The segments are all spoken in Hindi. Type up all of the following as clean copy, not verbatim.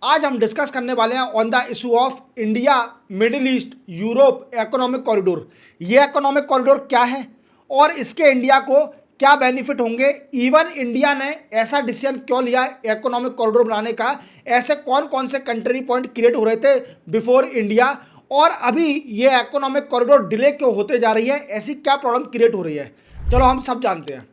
आज हम डिस्कस करने वाले हैं on the issue of India middle east Europe economic corridor. ये इकोनॉमिक कॉरिडोर क्या है और इसके इंडिया को क्या बेनिफिट होंगे। इवन इंडिया ने ऐसा डिसीजन क्यों लिया इकोनॉमिक कॉरिडोर बनाने का, ऐसे कौन कौन से कंट्री पॉइंट क्रिएट हो रहे थे बिफोर इंडिया, और अभी ये इकोनॉमिक कॉरिडोर डिले क्यों होते जा रही है, ऐसी क्या प्रॉब्लम क्रिएट हो रही है। चलो हम सब जानते हैं।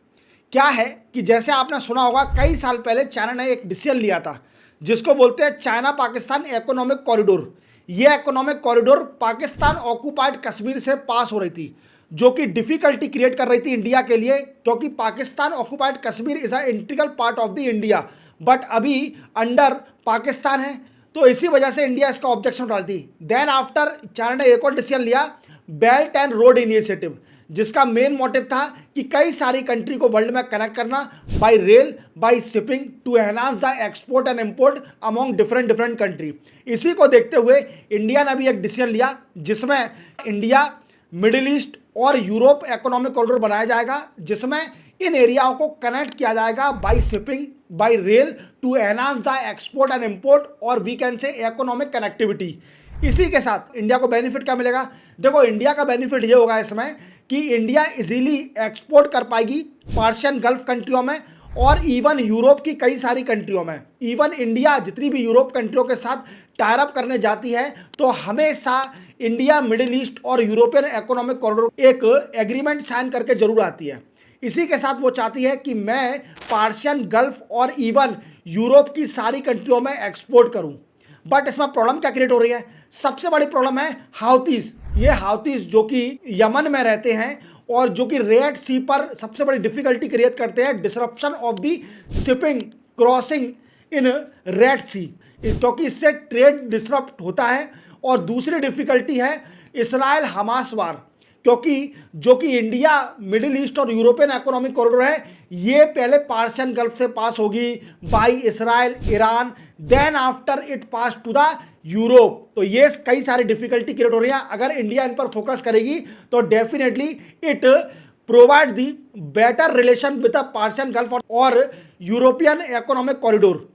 क्या है कि जैसे आपने सुना होगा कई साल पहले चाइना ने एक डिसीजन लिया था जिसको बोलते हैं चाइना पाकिस्तान इकोनॉमिक कॉरिडोर। ये economic corridor Pakistan occupied Kashmir से पास हो रही थी, जो कि डिफिकल्टी क्रिएट कर रही थी इंडिया के लिए, क्योंकि Pakistan occupied Kashmir is a integral part of the India, but अभी अंडर पाकिस्तान है। तो इसी वजह से इंडिया इसका ऑब्जेक्शन डालती। देन आफ्टर चाइना ने एक और डिसीजन लिया, बेल्ट एंड रोड इनिशिएटिव, जिसका मेन मोटिव था कि कई सारी कंट्री को वर्ल्ड में कनेक्ट करना by rail, by shipping, to enhance the export and import among different country. इसी को देखते हुए इंडिया ने भी एक डिसीजन लिया जिसमें इंडिया मिडिल ईस्ट और यूरोप इकोनॉमिक कॉरिडोर बनाया जाएगा, जिसमें इन एरियाओं को कनेक्ट किया जाएगा by shipping, by rail, to enhance the export and import, और we can say economic connectivity. इसी के साथ इंडिया को बेनिफिट क्या मिलेगा? देखो, इंडिया का बेनिफिट ये होगा इसमें कि इंडिया इजीली एक्सपोर्ट कर पाएगी पर्शियन गल्फ कंट्रियों में और इवन यूरोप की कई सारी कंट्रियों में। इवन इंडिया जितनी भी यूरोप कंट्रियों के साथ टायर अप करने जाती है तो हमेशा इंडिया मिडिल ईस्ट और यूरोपियन इकोनॉमिक कॉरिडोर एक एग्रीमेंट साइन करके जरूर आती है। इसी के साथ वो चाहती है कि मैं पर्शियन गल्फ और इवन यूरोप की सारी कंट्रियों में एक्सपोर्ट करूं। बट इसमें प्रॉब्लम क्या क्रिएट हो रही है? सबसे बड़ी प्रॉब्लम है हाउतीज। ये हाउतीज जो कि यमन में रहते हैं और जो कि रेड सी पर सबसे बड़ी डिफिकल्टी क्रिएट करते हैं, disruption of the shipping crossing in red sea, क्योंकि इससे ट्रेड डिसरप्ट होता है। और दूसरी डिफिकल्टी है इसराइल हमास वार, क्योंकि जो कि इंडिया मिडिल ईस्ट और यूरोपियन इकोनॉमिक कॉरिडोर है, ये पहले पर्शियन गल्फ से पास होगी by Israel, Iran, then after it pass to the Europe. तो ये कई सारी डिफिकल्टी क्रिएट हो रही है। अगर इंडिया इन पर फोकस करेगी तो definitely it provide the better relation with the Persian gulf और यूरोपियन इकोनॉमिक कॉरिडोर।